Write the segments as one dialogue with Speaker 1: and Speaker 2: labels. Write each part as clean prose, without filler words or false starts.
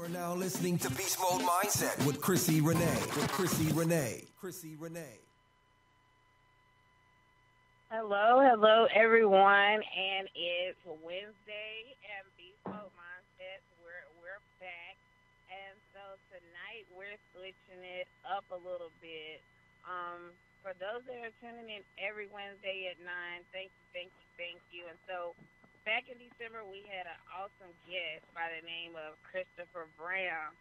Speaker 1: are now listening to Beast Mode Mindset with Chrissy Renee.
Speaker 2: Hello, everyone, and it's Wednesday, and Beast Mode Mindset, we're back, and so tonight we're switching it up a little bit. For those that are tuning in every Wednesday at 9, thank you, and so back in December, we had an awesome guest by the name of Christopher Brown,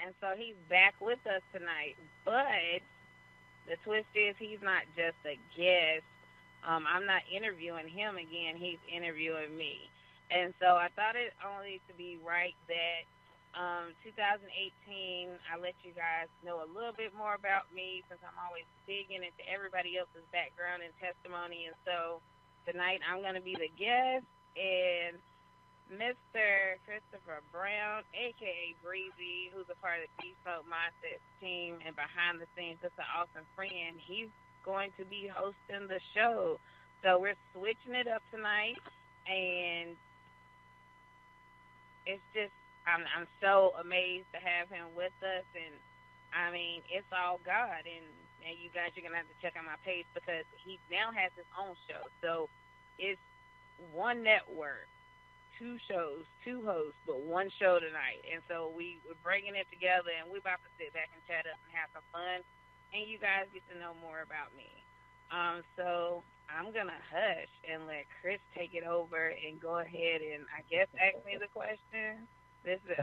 Speaker 2: and so he's back with us tonight, but the twist is he's not just a guest. I'm not interviewing him again. He's interviewing me. And so I thought it only to be right that 2018, I let you guys know a little bit more about me since I'm always digging into everybody else's background and testimony. And so tonight I'm going to be the guest, and Mr. Christopher Brown, a.k.a. Breezy, who's a part of the Beast Mode Mindset team and behind the scenes, just an awesome friend. He's going to be hosting the show. So we're switching it up tonight, and it's just, I'm so amazed to have him with us, and I mean, it's all God, and you guys are going to have to check out my page because he now has his own show. So it's one network, 2 shows, 2 hosts, but 1 show tonight. And so we're bringing it together, and we're about to sit back and chat up and have some fun, and you guys get to know more about me. So I'm going to hush and let Chris take it over and go ahead and, I guess, ask me the question.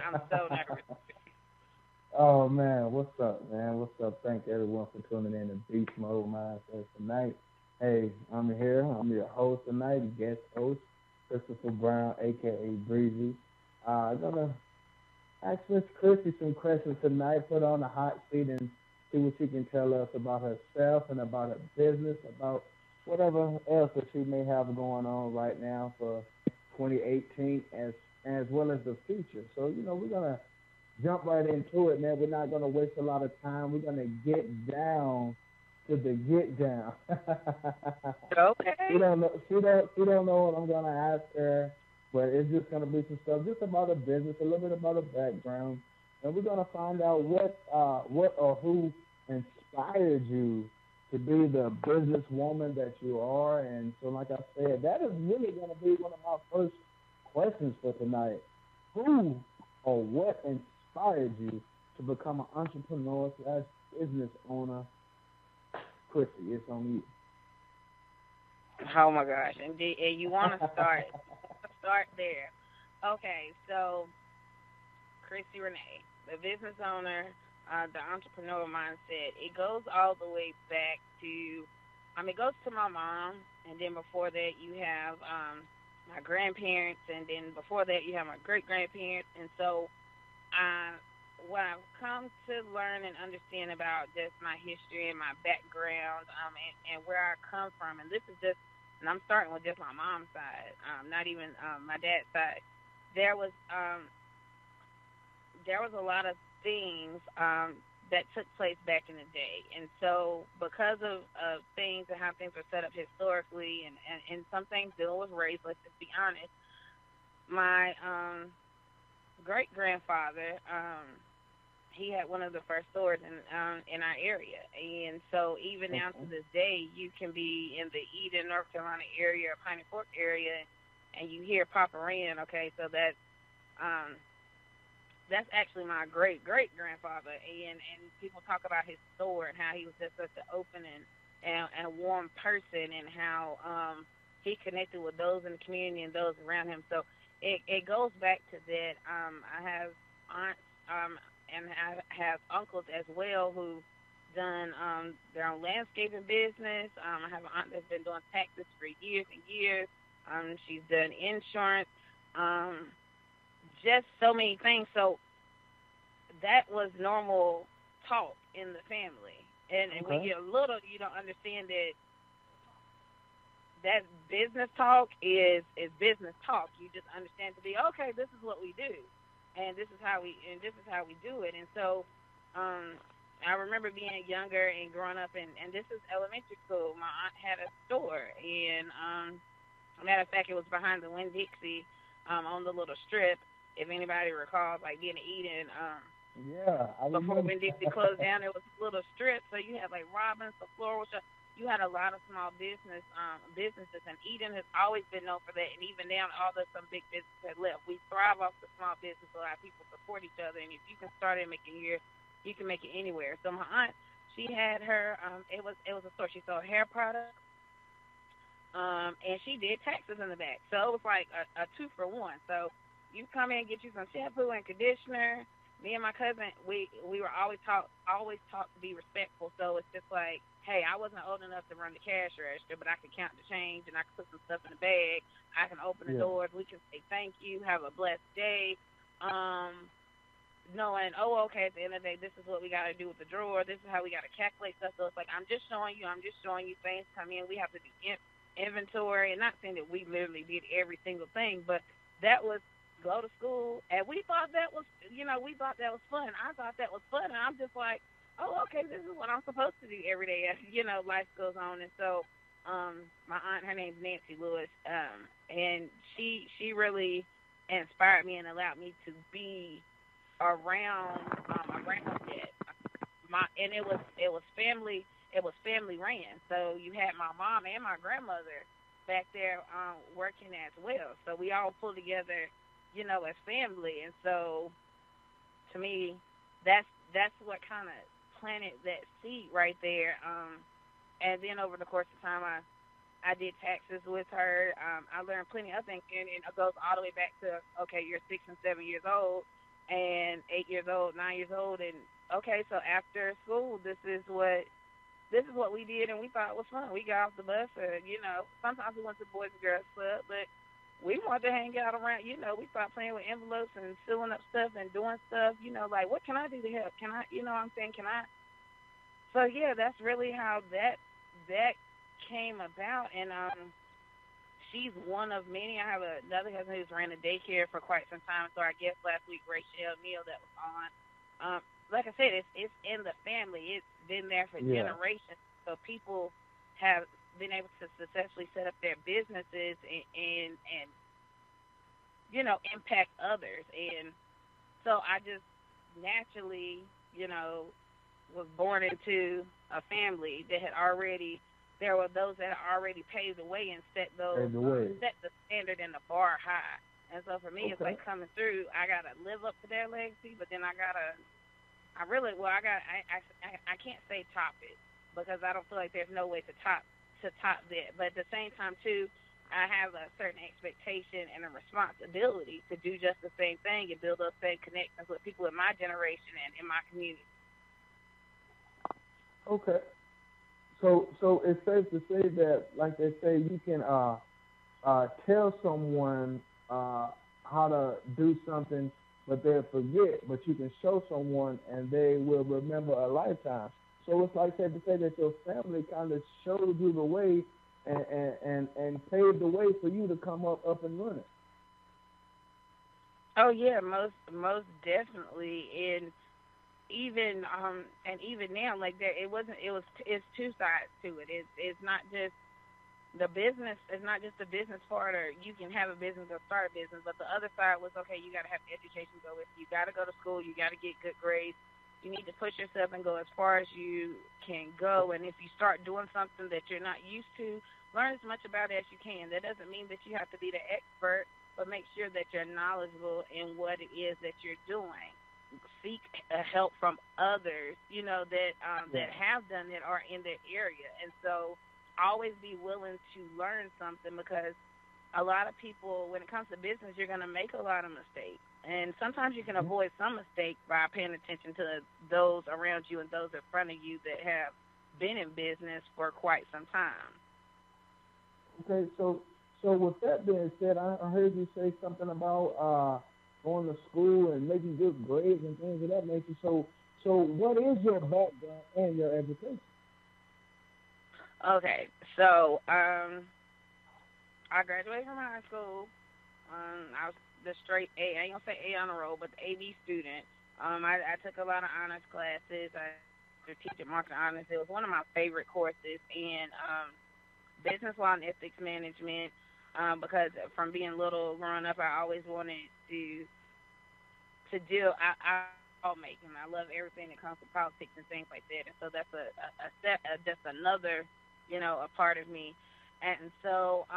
Speaker 2: I'm so nervous.
Speaker 3: Oh, man, what's up, man? What's up? Thank everyone for tuning in to Beast Mode Mindset tonight. Hey, I'm here. I'm your host tonight, guest host, Christopher Brown, a.k.a. Breezy. I'm going to ask Miss Chrissy some questions tonight, put her on the hot seat, and see what she can tell us about herself and about her business, about whatever else that she may have going on right now for 2018 as well as the future. So, we're going to jump right into it, man. We're not going to waste a lot of time. We're going to get down to the get down.
Speaker 2: Okay.
Speaker 3: She don't know what I'm going to ask her, but it's just going to be some stuff just about her business, a little bit about her background. And we're going to find out what or who inspired you to be the businesswoman that you are. And so, like I said, that is really going to be one of my first questions for tonight. Who or what inspired you to become an entrepreneur / business owner? Chrissy, it's on you.
Speaker 2: Oh, my gosh. And you want to start there. Okay, so Chrissy Renee, the business owner, the entrepreneur mindset, it goes all the way back to, it goes to my mom, and then before that you have my grandparents, and then before that you have my great-grandparents. And so what I've come to learn and understand about just my history and my background and where I come from, and this is just, and I'm starting with just my mom's side, not even my dad's side, there was a lot of things that took place back in the day. And so because of things and how things were set up historically and some things dealing with race, let's just be honest, my great-grandfather, he had one of the first stores in our area. And so even now to this day, you can be in the Eden, North Carolina area or Piney Fork area, and you hear Papa Ran, okay, so that's actually my great-great-grandfather, and people talk about his store and how he was just such an open and warm person, and how he connected with those in the community and those around him. So it goes back to that. I have aunts and I have uncles as well who done their own landscaping business. I have an aunt that's been doing taxes for years and years. She's done insurance. Just so many things. So that was normal talk in the family. And when you're little, you don't understand that business talk is business talk. You just understand to be, okay, this is what we do, and this is how we do it. And so I remember being younger and growing up, and this is elementary school. My aunt had a store, and matter of fact, it was behind the Winn-Dixie on the little strip. if anybody recalls, like getting Eden.
Speaker 3: Yeah, I
Speaker 2: Before
Speaker 3: remember.
Speaker 2: when Dixie closed down, there was little strips, so you had like Robbins, the floral shop. You had a lot of small businesses, and Eden has always been known for that. And even now, although some big businesses have left, we thrive off the small business. A lot of people support each other, and if you can start it making you can make it anywhere. So my aunt, she had her. It was a store. She sold hair products. And she did taxes in the back. So it was like a 2-for-1. So you come in and get you some shampoo and conditioner. Me and my cousin, we were always taught to be respectful. So it's just like, hey, I wasn't old enough to run the cash register, but I could count the change and I could put some stuff in the bag. I can open the doors. We can say thank you, have a blessed day. Knowing, okay, at the end of the day, this is what we got to do with the drawer. This is how we got to calculate stuff. So it's like, I'm just showing you things come in. We have to do inventory, and not saying that we literally did every single thing, but that was go to school, and we thought that was fun. I thought that was fun, and I'm just like, oh, okay, this is what I'm supposed to do every day as, life goes on. And so my aunt, her name's Nancy Lewis, and she really inspired me and allowed me to be around it. And it was family. It was family ran. So you had my mom and my grandmother back there working as well. So we all pulled together, as family. And so to me, that's what kind of planted that seed right there. And then over the course of time, I did taxes with her. I learned plenty of things, and it goes all the way back to, okay, you're 6 and 7 years old, and 8 years old, 9 years old, and okay, so after school, this is what we did, and we thought it was fun. We got off the bus, or, sometimes we went to Boys and Girls Club, but we wanted to hang out around, we started playing with envelopes and sealing up stuff and doing stuff, like, what can I do to help? Can I, what I'm saying, can I? So, yeah, that's really how that came about, and she's one of many. I have another cousin who's ran a daycare for quite some time, so I guess last week, Rachel Neal, that was on. Like I said, it's in the family. It's been there for generations. So people have been able to successfully set up their businesses and impact others. And so I just naturally, was born into a family that had already. There were those that had already paved the way and set the standard and the bar high. And so for me, it's like coming through. I gotta live up to their legacy, but then I can't say top it, because I don't feel like there's no way to top that. But at the same time, too, I have a certain expectation and a responsibility to do just the same thing and build those same connections with people in my generation and in my community.
Speaker 3: Okay. So it's safe to say that, like they say, you can tell someone how to do something, but they'll forget. But you can show someone, and they will remember a lifetime. So it's like safe to say that your family kind of showed you the way and paved the way for you to come up and running.
Speaker 2: Oh yeah, most definitely. And even now, like there, it's two sides to it. It's not just the business. It's not just the business part, or you can have a business or start a business. But the other side was, okay, you got to have education to go with. You got to go to school. You got to get good grades. You need to push yourself and go as far as you can go. And if you start doing something that you're not used to, learn as much about it as you can. That doesn't mean that you have to be the expert, but make sure that you're knowledgeable in what it is that you're doing. Seek help from others, that have done it or in their area. And so always be willing to learn something, because a lot of people, when it comes to business, you're going to make a lot of mistakes. And sometimes you can avoid some mistakes by paying attention to those around you and those in front of you that have been in business for quite some time.
Speaker 3: Okay, so with that being said, I heard you say something about going to school and making good grades and things of that nature. So what is your background and your education?
Speaker 2: Okay, so I graduated from high school. I was the straight A. I ain't gonna say A on the roll, but the AB student. I took a lot of honors classes. I strategic marketing honors. It was one of my favorite courses, and business law and ethics management. Because from being little growing up, I always wanted to to deal. I making. I love everything that comes to politics and things like that. And so that's just another, a part of me. And so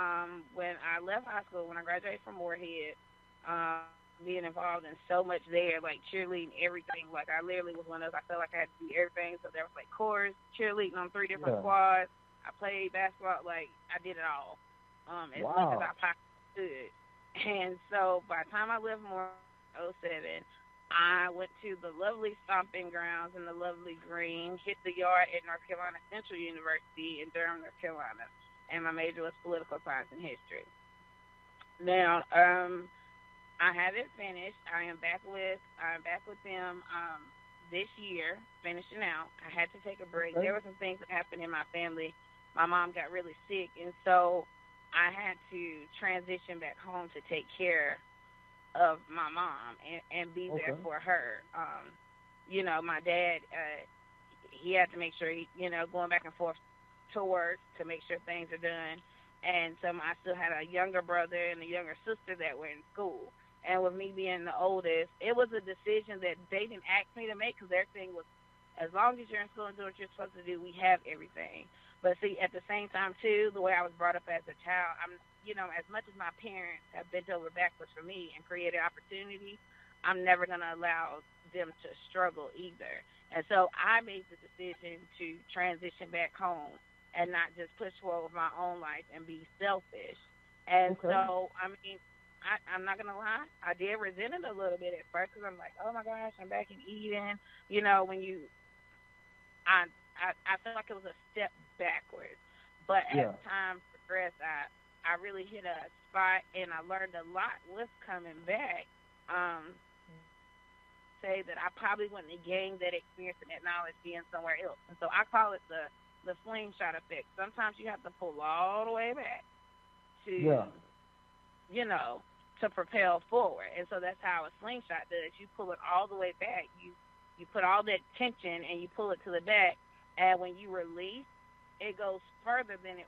Speaker 2: when I left high school, when I graduated from Moorhead, being involved in so much there, like cheerleading, everything. Like I literally was one of those. I felt like I had to do everything. So there was like chorus, cheerleading on 3 different squads. I played basketball. Like I did it all, as much as I possibly could. And so by the time I left Moorhead in 07, I went to the lovely stomping grounds in the lovely green, hit the yard at North Carolina Central University in Durham, North Carolina, and my major was political science and history. Now, I haven't finished. I'm back with them this year, finishing out. I had to take a break. There were some things that happened in my family. My mom got really sick, and so I had to transition back home to take care of my mom and be there for her. My dad, he had to make sure going back and forth to work to make sure things are done. And so I still had a younger brother and a younger sister that were in school. And with me being the oldest, it was a decision that they didn't ask me to make because their thing was, as long as you're in school and doing what you're supposed to do, we have everything. But see, at the same time, too, the way I was brought up as a child, as much as my parents have bent over backwards for me and created opportunity, I'm never going to allow them to struggle either. And so I made the decision to transition back home and not just push forward with my own life and be selfish. And so, I'm not going to lie, I did resent it a little bit at first because I'm like, oh, my gosh, I'm back in Eden. I felt like it was a step backwards. But as time progressed, I really hit a spot, and I learned a lot with coming back. Say that I probably wouldn't have gained that experience and that knowledge being somewhere else. And so I call it the slingshot effect. Sometimes you have to pull all the way back to, to propel forward. And so that's how a slingshot does. You pull it all the way back. You put all that tension and you pull it to the back. And when you release, it goes further than it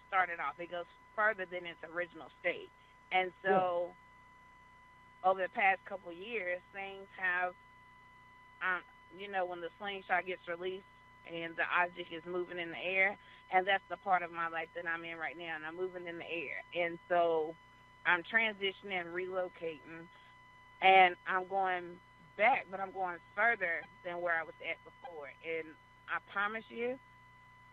Speaker 2: started off. It goes further than its original state. And so over the past couple of years, things have, when the slingshot gets released and the object is moving in the air, and that's the part of my life that I'm in right now, and I'm moving in the air. And so I'm transitioning, relocating, and I'm going back, but I'm going further than where I was at before. And I promise you,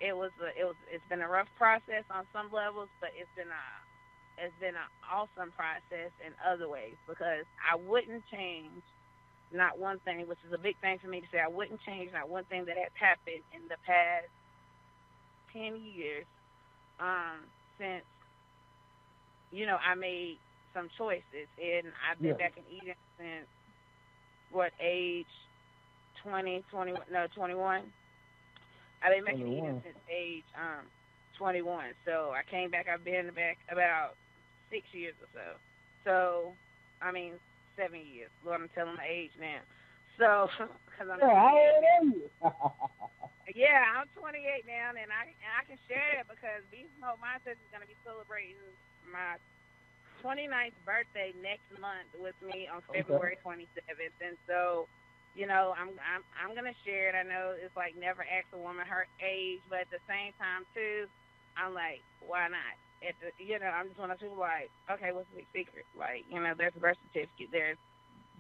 Speaker 2: it's been a rough process on some levels, but it's been an awesome process in other ways, because I wouldn't change not one thing, which is a big thing for me to say. I wouldn't change not one thing that has happened in the past 10 years since, I made some choices. And I've been back in Eden since, age 21? I've been back in Eden since age 21. So I came back, I've been back about 6 years or so. So, 7 years. Lord, I'm telling my age now. So, because I'm
Speaker 3: how old are you?
Speaker 2: I'm 28 now, and I can share it because Beast Mode Mindset is going to be celebrating my 29th birthday next month with me on February 27th, and so, I'm going to share it. I know it's like never ask a woman her age, but at the same time too, I'm like, why not? I'm just one of those people like, okay, what's the big secret? Like, there's a birth certificate, there's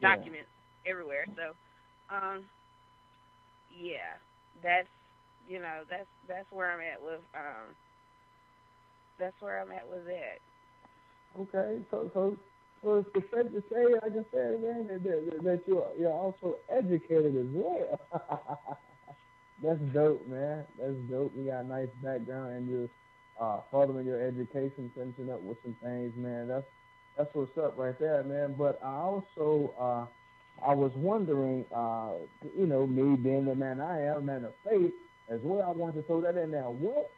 Speaker 2: documents everywhere. So, that's where I'm at with that.
Speaker 3: Okay, so it's safe to say, like I said, man, that you're also educated as well. That's dope, man. That's dope. You got a nice background, and you're following your education, finishing up with some things, man. That's what's up right there, man. But I also I was wondering, me being the man I am, man of faith as well, I wanted to throw that in there. What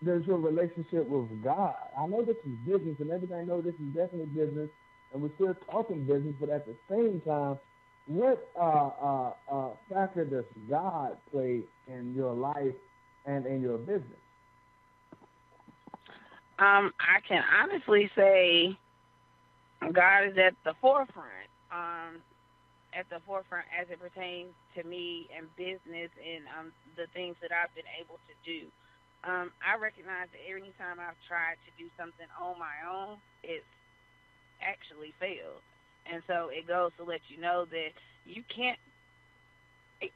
Speaker 3: there's your relationship with God? I know this is business and everything. I know this is definitely business, and we're still talking business, but at the same time, what factor does God play in your life and in your business?
Speaker 2: I can honestly say God is at the forefront. At the forefront as it pertains to me and business and the things that I've been able to do. I recognize that every time I've tried to do something on my own, it's actually failed. And so it goes to let you know that you can't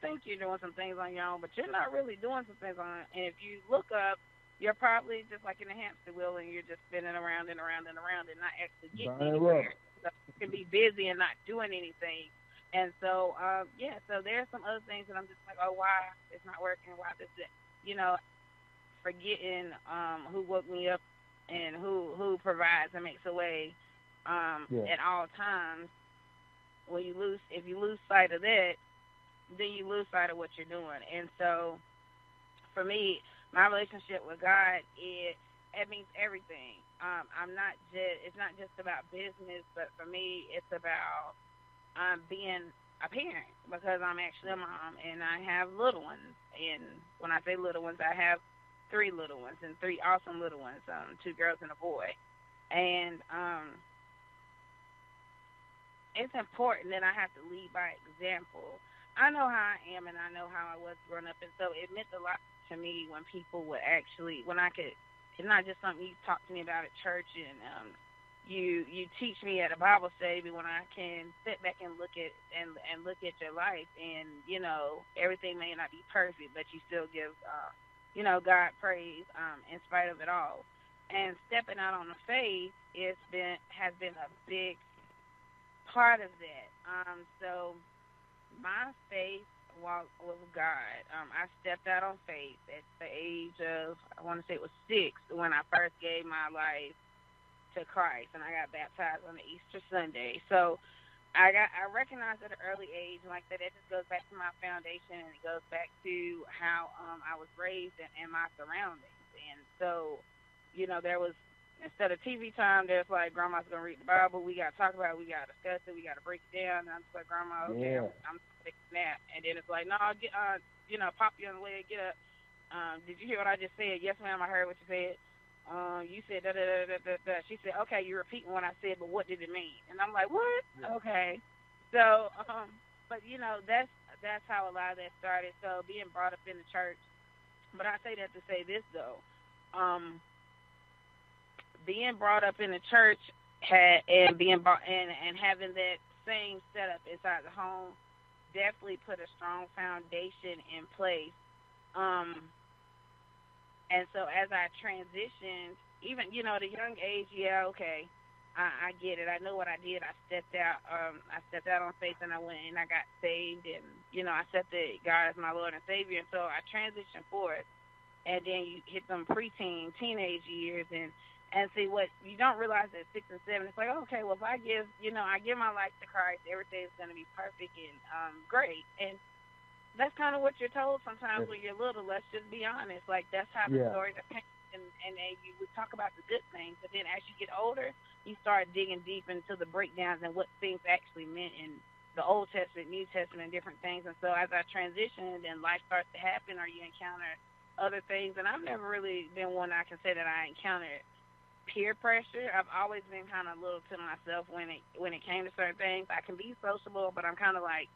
Speaker 2: think you're doing some things on your own, but you're not really doing some things on it. And if you look up, you're probably just like in a hamster wheel and you're just spinning around and around and around and not actually getting anywhere. So you can be busy and not doing anything. And so, so there's some other things that I'm just like, oh, why it's not working, why this, forgetting who woke me up and who provides and makes a way at all times. If you lose sight of that, then you lose sight of what you're doing. And so, for me, my relationship with God, it means everything. It's not just about business, but for me, it's about being a parent, because I'm actually a mom and I have little ones. And when I say little ones, I have 3 little ones and 3 awesome little ones, 2 girls and a boy. And it's important that I have to lead by example. I know how I am and I know how I was growing up, and so it meant a lot to me when people would actually, it's not just something you talk to me about at church and you teach me at a Bible study, but when I can sit back and look at your life, and everything may not be perfect, but you still give God praise in spite of it all. And stepping out on the faith has been a big part of that. So my faith walk with God. I stepped out on faith at the age of, I want to say it was 6, when I first gave my life to Christ, and I got baptized on the Easter Sunday. So I recognized at an early age, like that, it just goes back to my foundation, and it goes back to how I was raised and my surroundings. And so, there was, instead of TV time, there's like, Grandma's going to read the Bible, we got to talk about it, we got to discuss it, we got to break it down. And I'm just like, Grandma, okay, I'm taking a nap. And then it's like, no, get, pop you on the leg, get up. Did you hear what I just said? Yes, ma'am, I heard what you said. You said da-da-da-da-da-da. She said, okay, you're repeating what I said, but what did it mean? And I'm like, what? Yeah. Okay. So, but, that's how a lot of that started. So being brought up in the church. But I say that to say this, though. Being brought up in the church and having that same setup inside the home definitely put a strong foundation in place. And so as I transitioned, even, at a young age, I get it. I know what I did. I stepped out on faith, and I went and I got saved, and, I accepted God as my Lord and Savior. And so I transitioned forward, and then you hit them preteen, teenage years, and see what you don't realize at 6 and 7. It's like, okay, well, if I give my life to Christ, everything's going to be perfect and great. And that's kind of what you're told sometimes when you're little. Let's just be honest. Like, that's how the stories are painted, and you would talk about the good things. But then as you get older, you start digging deep into the breakdowns and what things actually meant in the Old Testament, New Testament, and different things. And so as I transitioned and life starts to happen, or you encounter other things, and I've never really been one I can say that I encountered peer pressure. I've always been kind of a little to myself when it came to certain things. I can be sociable, but I'm kind of like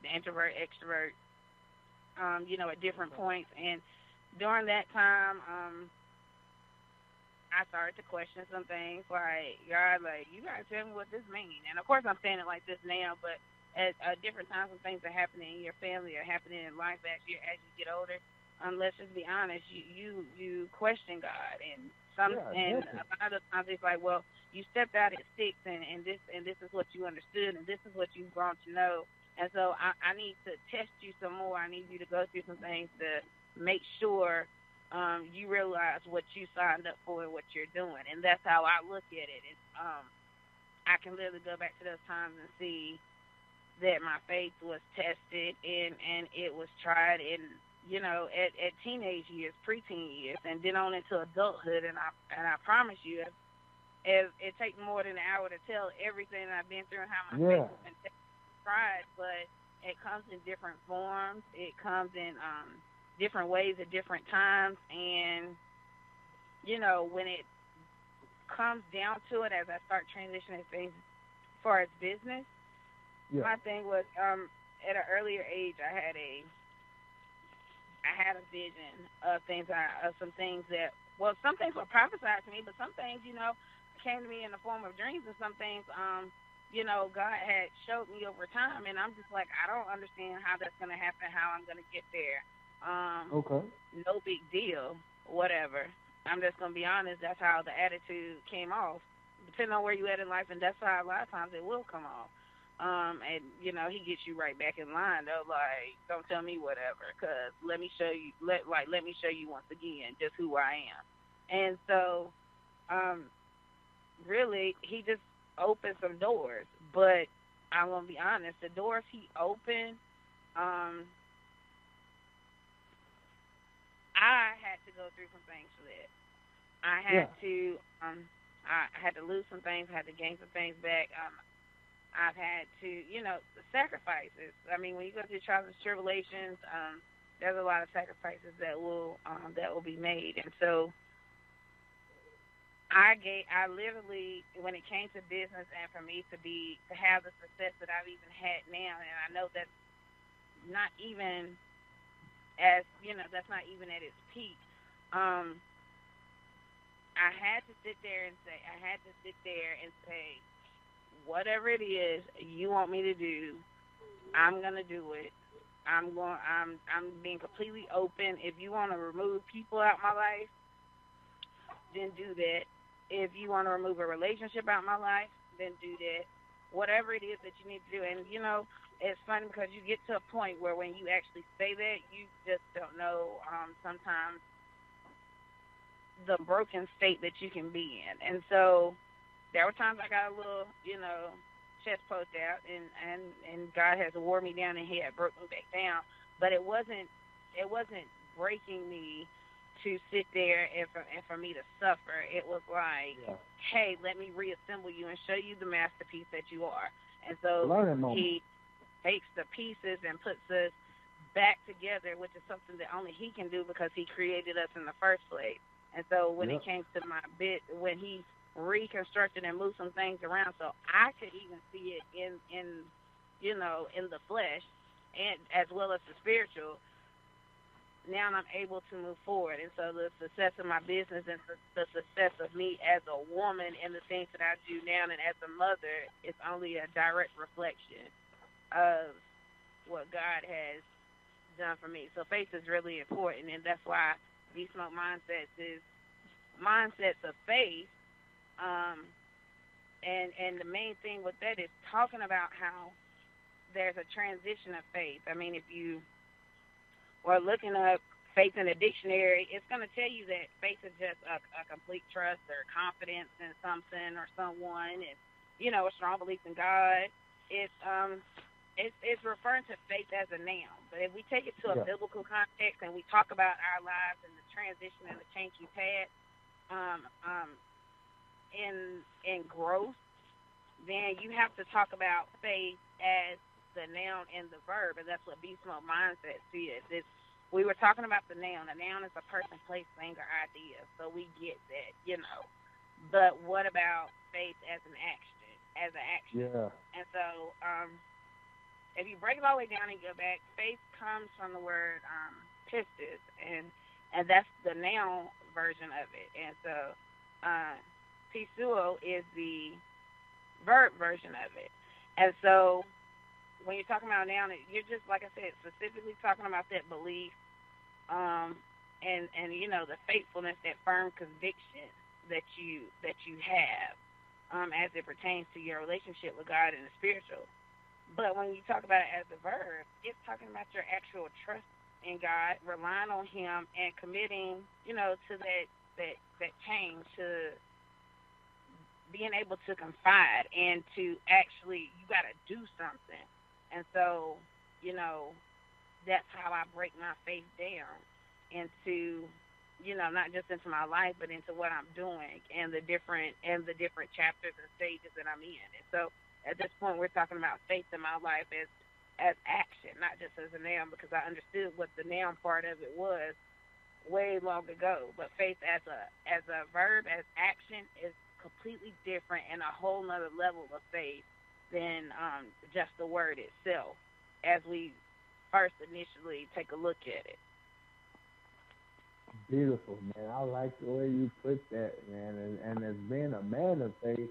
Speaker 2: the introvert, extrovert, at different points. And during that time, I started to question some things like, God, like, you got to tell me what this means. And, of course, I'm saying it like this now, but at different times when things are happening in your family or happening in life as you get older, let's just be honest, you question God. And a lot of times it's like, well, you stepped out at 6, and this is what you understood, and this is what you've grown to know. And so I need to test you some more. I need you to go through some things to make sure you realize what you signed up for and what you're doing. And that's how I look at it. I can literally go back to those times and see that my faith was tested and it was tried in, at teenage years, preteen years, and then on into adulthood. And I promise you, if it takes more than an hour to tell everything that I've been through and how my faith has been tested, but it comes in different forms. It comes in different ways at different times. And, when comes down to it, as I start transitioning things as far as business, my thing was at an earlier age, I had a vision of some things that, well, some things were prophesied to me, but some things, came to me in the form of dreams, and some things, God had showed me over time, and I'm just like, I don't understand how that's going to happen, how I'm going to get there.
Speaker 3: Okay.
Speaker 2: No big deal, whatever. I'm just going to be honest, that's how the attitude came off, depending on where you at in life, and that's how a lot of times it will come off. And, he gets you right back in line, though, like, don't tell me whatever, because let me show you, let me show you once again just who I am. And so, really, he just opened some doors, but I'm going to be honest, the doors he opened, I had to go through some things for that. I had to, I had to lose some things, I had to gain some things back. I've had to, sacrifices. I mean, when you go through trials and tribulations, there's a lot of sacrifices that will be made. And so I literally, when it came to business and for me to have the success that I've even had now, and I know that's not even that's not even at its peak. I had to sit there and say, whatever it is you want me to do, I'm gonna do it. I'm being completely open. If you want to remove people out my life, then do that. If you want to remove a relationship out my life, then do that. Whatever it is that you need to do. And it's funny because you get to a point where when you actually say that, you just don't know sometimes the broken state that you can be in. And so there were times I got a little, chest poked out, and God has wore me down, and He had broke me back down. But it wasn't breaking me to sit there and for me to suffer. It was like, hey, let me reassemble you and show you the masterpiece that you are. And so He takes the pieces and puts us back together, which is something that only He can do because He created us in the first place. And so when it came to when He reconstructed and moved some things around, so I could even see it in the flesh and as well as the spiritual. Now I'm able to move forward, and so the success of my business and the success of me as a woman and the things that I do now and as a mother is only a direct reflection of what God has done for me. So faith is really important, and that's why Beast Mode Mindsets is mindsets of faith. And the main thing with that is talking about how there's a transition of faith. I mean, if you were looking up faith in a dictionary, it's going to tell you that faith is just a complete trust or confidence in something or someone, and a strong belief in God. It's referring to faith as a noun. But if we take it to a biblical context and we talk about our lives and the transition and the change we've had, in growth, then you have to talk about faith as the noun and the verb, and that's what Beast Mode Mindset is. We were talking about the noun. A noun is a person, place, thing, or idea, so we get that, But what about faith as an action? Yeah. And so, if you break it all the way down and go back, faith comes from the word pistis, and that's the noun version of it. And so, pisuo is the verb version of it. And so when you're talking about noun, you're just, like I said, specifically talking about that belief and the faithfulness, that firm conviction that you have as it pertains to your relationship with God and the spiritual. But when you talk about it as a verb, it's talking about your actual trust in God, relying on Him, and committing, to that change, to being able to confide and to actually, you got to do something. And so, that's how I break my faith down into, not just into my life, but into what I'm doing and the different chapters and stages that I'm in. And so at this point, we're talking about faith in my life as action, not just as a noun, because I understood what the noun part of it was way long ago. But faith as a verb, as action, is completely different and a whole nother level of faith than just the word itself as we first initially take a look at it.
Speaker 3: Beautiful, man. I like the way you put that, man. And as being a man of faith,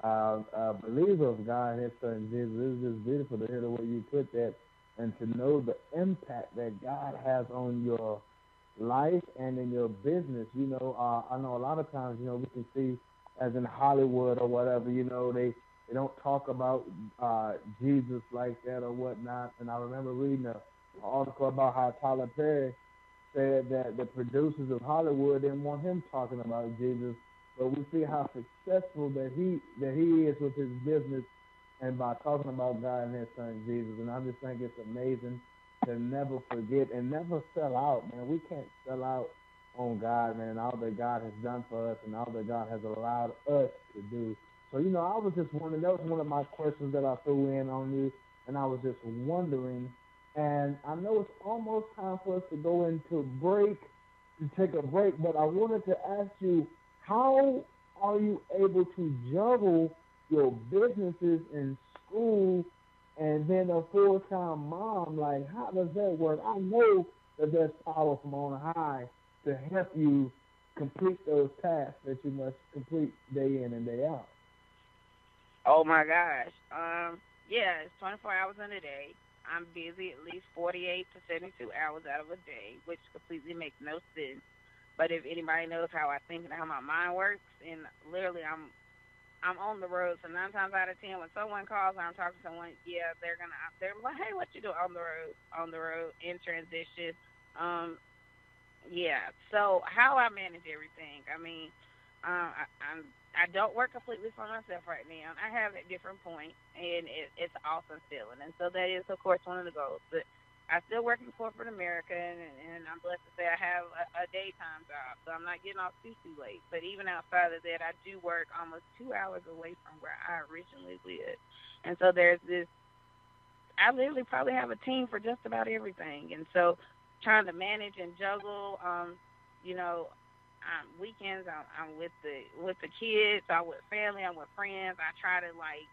Speaker 3: a believer of God, His Son Jesus, it's just beautiful to hear the way you put that and to know the impact that God has on your life and in your business. You know, I know a lot of times, you know, we can see as in Hollywood or whatever, you know, they don't talk about Jesus like that or whatnot. And I remember reading an article about how Tyler Perry said that the producers of Hollywood didn't want him talking about Jesus, but we see how successful that he is with his business and by talking about God and His Son Jesus. And I just think it's amazing to never forget and never sell out, man. We can't sell out on God, man, and all that God has done for us and all that God has allowed us to do. So, you know, I was just wondering, that was one of my questions that I threw in on you, and I was just wondering, and I know it's almost time for us to go into break, to take a break, but I wanted to ask you, how are you able to juggle your businesses in school and then a full-time mom? Like, how does that work? I know that there's power from on high to help you complete those tasks that you must complete day in and day out.
Speaker 2: Oh, my gosh. Yeah, it's 24 hours in a day. I'm busy at least 48 to 72 hours out of a day, which completely makes no sense. But if anybody knows how I think and how my mind works, and literally I'm on the road, so 9 times out of 10 when someone calls or I'm talking to someone, yeah, they're like, hey, what you do on the road, in transition. Yeah, so how I manage everything, I mean, I don't work completely for myself right now. I have at different points, and it's an awesome feeling. And so that is, of course, one of the goals. But I still work in corporate America, and I'm blessed to say I have a daytime job, so I'm not getting off too late. But even outside of that, I do work almost 2 hours away from where I originally lived. And so there's this, I literally probably have a team for just about everything. And so trying to manage and juggle, you know, weekends I'm with the kids, I'm with family, I'm with friends. I try to like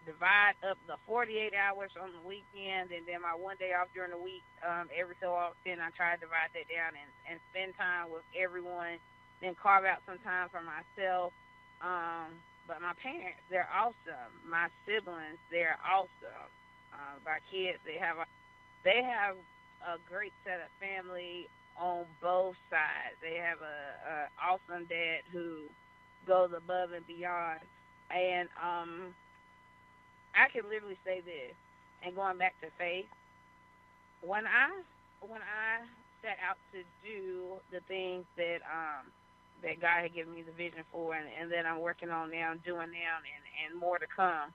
Speaker 2: divide up the 48 hours on the weekend and then my one day off during the week. Every so often I try to divide that down and spend time with everyone, then carve out some time for myself. But my parents, they're awesome. My siblings, they're awesome. My kids, they have a great set of family on both sides. They have a awesome dad who goes above and beyond. And I can literally say this, and going back to faith, when I set out to do the things that God had given me the vision for and that I'm working on now and doing now and more to come,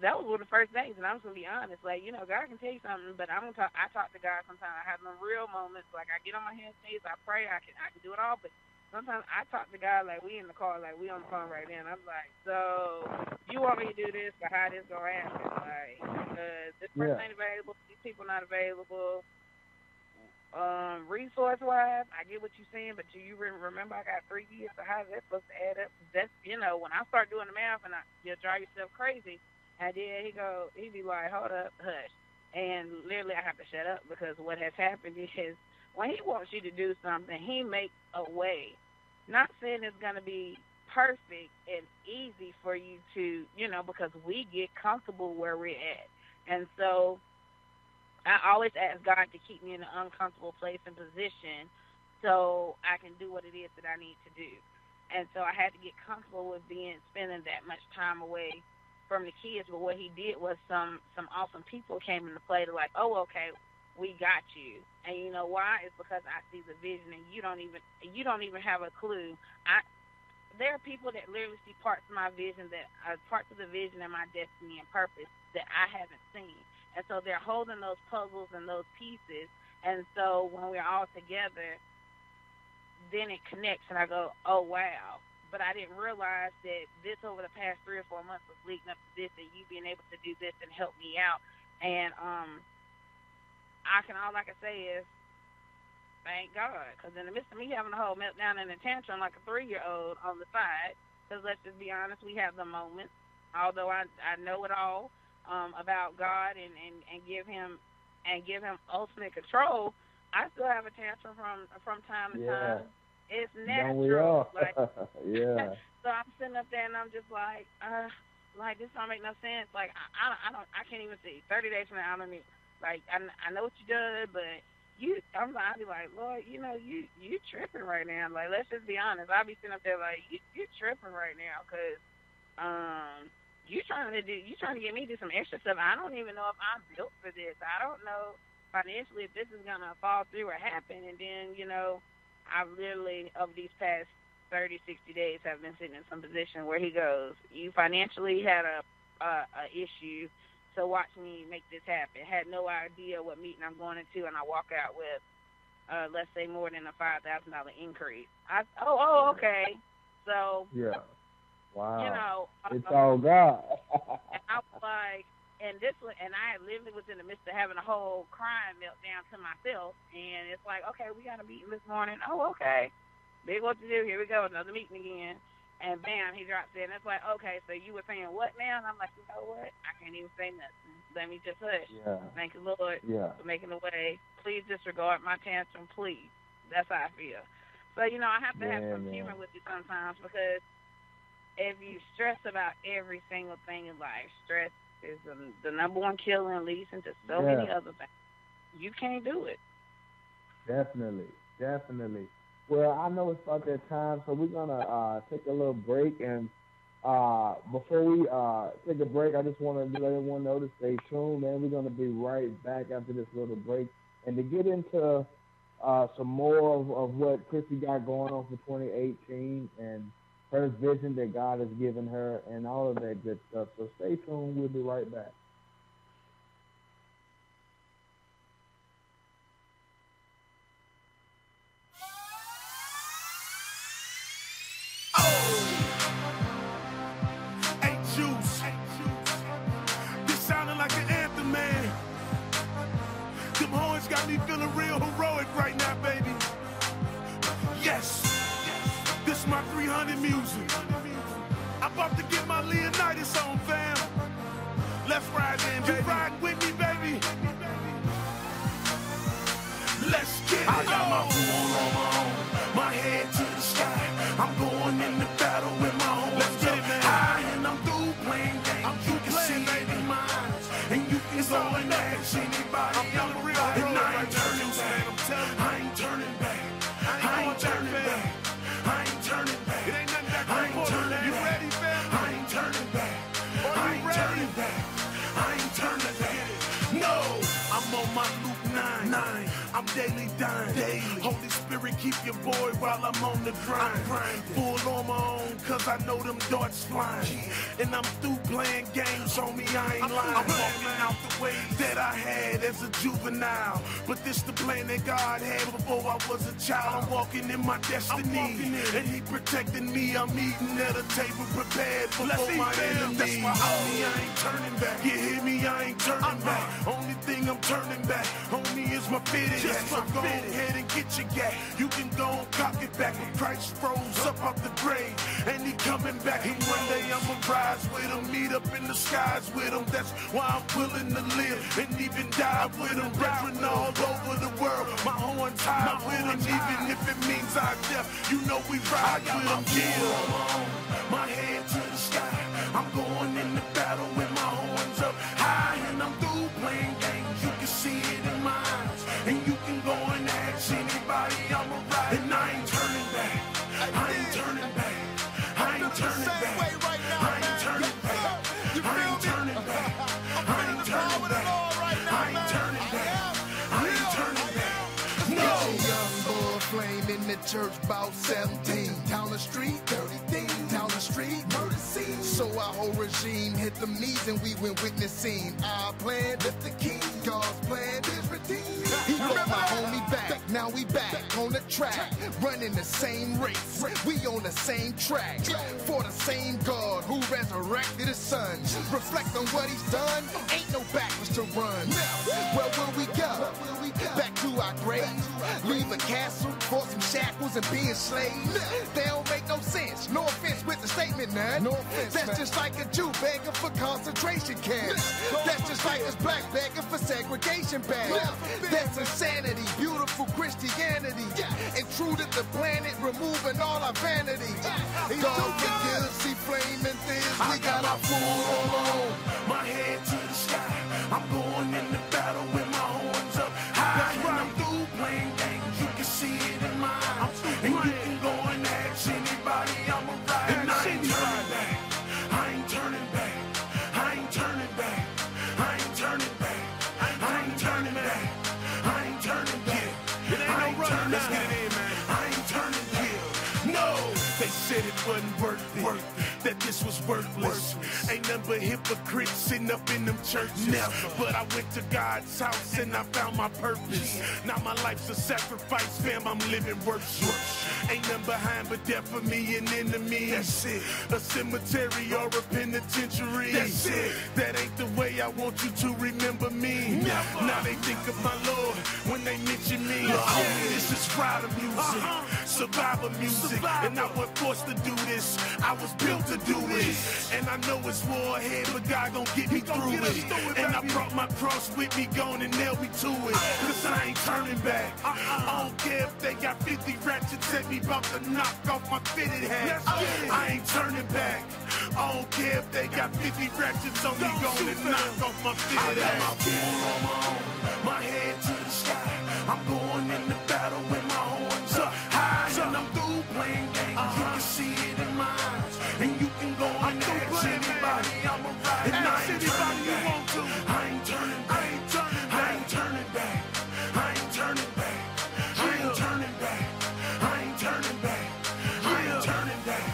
Speaker 2: that was one of the first days, and I'm just going to be honest. Like, you know, God can tell you something, but I talk to God sometimes. I have some real moments. Like, I get on my hands and knees, I pray, I can do it all, but sometimes I talk to God like we in the car, like we on the phone right now, and I'm like, so you want me to do this, but how this going to happen? Like, this person ain't available, these people not available. Resource-wise, I get what you're saying, but do you remember I got 3 years, so how is that supposed to add up? That's, you know, when I start doing the math and you'll drive yourself crazy. And then he'd be like, hold up, hush. And literally I have to shut up because what has happened is when he wants you to do something, he makes a way. Not saying it's going to be perfect and easy for you to, you know, because we get comfortable where we're at. And so I always ask God to keep me in an uncomfortable place and position so I can do what it is that I need to do. And so I had to get comfortable with spending that much time away from the kids, but what he did was some awesome people came into play to like, oh, okay, we got you. And you know why? It's because I see the vision and you don't even have a clue. There are people that literally see parts of my vision, that are parts of the vision and my destiny and purpose that I haven't seen. And so they're holding those puzzles and those pieces. And so when we're all together, then it connects and I go, oh, wow. But I didn't realize that this over the past 3 or 4 months was leading up to this, and you being able to do this and help me out. And all I can say is Thank God. Because in the midst of me having a whole meltdown and a tantrum like a 3-year-old on the side, because let's just be honest, we have the moments. Although I know it all about God and give him ultimate control, I still have a tantrum from time to time. It's natural. Like,
Speaker 3: yeah.
Speaker 2: So I'm sitting up there and I'm just like this don't make no sense. Like I can't even see. 30 days from now, I don't even, like I know what you did, but I'll be like, Lord, you tripping right now. Like, let's just be honest. I'll be sitting up there like, you tripping right now, because you trying to get me to do some extra stuff. I don't even know if I'm built for this. I don't know financially if this is gonna fall through or happen. And then, I literally over these past 30, 60 days have been sitting in some position where he goes, you financially had a issue, so watch me make this happen. Had no idea what meeting I'm going into, and I walk out with, let's say, more than a $5,000 increase. Okay. So,
Speaker 3: yeah, wow. It's
Speaker 2: all
Speaker 3: all God.
Speaker 2: And I was like, and I literally was in the midst of having a whole crying meltdown to myself, and it's like, okay, we got a meeting this morning. Oh, okay. Big what to do. Here we go, another meeting again. And bam, he drops in. It's like, okay, so you were saying what now? And I'm like, you know what? I can't even say nothing. Let me just hush.
Speaker 3: Yeah.
Speaker 2: Thank you, Lord, for making the way. Please disregard my tantrum, please. That's how I feel. So, I have to have some humor with you sometimes, because if you stress about every single thing in life, stress is the number one killer and leads into so many other things. You can't do it.
Speaker 3: Definitely. Well, I know it's about that time, so we're going to take a little break. And before we take a break, I just want to let everyone know to stay tuned, man. We're going to be right back after this little break. And to get into some more of what Chrissy got going on for 2018 and her vision that God has given her and all of that good stuff. So stay tuned. We'll be right back.
Speaker 4: Got me feeling real heroic right now, baby. Yes, this my 300 music. I'm about to get my Leonidas on, fam. Let's ride in, baby. You ride with me, baby. Let's get it. I got my phone on my own, my head to the sky. I'm going in the battle with my own. Let's get it, man. High and I'm through playing games. You can see it in my eyes, and you can go and ask anybody. I'm real. And I ain't turning back. I ain't turning back. I ain't turning back. I ain't turning back. It ain't nothing back. I ain't turning back. You ready, fam? I ain't turning back. I ain't turning back. I ain't turning back. No, I'm on my loop 9. I'm daily dying. Holy Spirit, keep your boy while I'm on the grind. Full on my own, cause I know them darts flying. And I'm through playing games, homie, I ain't lying. I'm walking out the way that I had as a juvenile. But this the plan that God had before I was a child. I'm walking in my destiny, and he protecting me. I'm eating at a table prepared for my enemies. That's why I ain't turning back. You hear me? I ain't turning back. Only thing I'm turning back, homie, is my fitted. So go ahead and get your gat. You can go and cock it back when Christ rose up out the grave, and he coming back. And one day I'ma rise with him, meet up in the skies with him. That's why I'm willing to live and even die with him. Brethren all over the world, my horns high with him. Even if it means I death, you know we ride with him. Yeah, my head to the sky. I'm going in the battle with my horns up high, and I'm through playing games. You can see it in my eyes, and you can go and ask anybody. I'm a ride, and I ain't turning back. I ain't turning back. I ain't turning back. I ain't turning back. I ain't turning back. I ain't turning back. I ain't turning back. I ain't turning back. No.
Speaker 5: Young boy flame in the church, about 17. Down the street, 30 things. Down the street, murder scene. So our whole regime hit the knees and we went witnessing. Our plan, lift the king. God's plan is redeemed. He brought my homie back, now we back on the track, running the same race. We on the same track, for the same God who resurrected his son. Reflect on what he's done, ain't no backwards to run. Where will we go? Back to our grave, leave a castle for some shackles and being slaves. They don't make no sense, no offense with the statement, man. No offense, that's just like a Jew begging for concentration camps. That's just like us black begging for segregation bags. That's insanity, beautiful Christianity. Intruded the planet, removing all our vanity. God forgive us, see flaming things. We got our food on.
Speaker 4: My head to the sky. I'm going in the battle with my horns up high. And I'm through playing games. You can see it in my eyes. And you can go and ask anybody I'm a ride. And I ain't turning back. I ain't turning back. I ain't turning back. I ain't turning back. I ain't turning back. I ain't turning back. I ain't turning back. I ain't turning back. No, they said it wasn't worth it. That this was worthless. Ain't nothing but hypocrites sitting up in them churches. But I went to God's house and I found my purpose. Now my life's a sacrifice, fam, I'm living worship. Ain't nothing behind but death for me and enemies. That's it. A cemetery or a penitentiary. That's it. That ain't the way I want you to remember me. Never. Now they think of my Lord when they mention me. This is rider music, survivor music. And I wasn't forced to do this, I was built to do it. And I know it's war ahead, but God gon' get me through it. And I brought my cross with me, gone and nailed me to it. Cause I ain't turning back. I don't care if they got 50 ratchets at me, about to knock off my fitted hat. I ain't turning back. I don't care if they got 50 ratchets on me, gone and knock off my fitted hat. I got my food on my own, my head to the sky. I'm going in the battle with my horns up high. And I'm through playing games. You can see it in my eyes. And you can go and ask anybody I'm a ride. And I ain't turning back. I ain't turning back. I ain't turning back. I ain't turning back. I ain't turning back. I ain't turning back. I ain't turning back.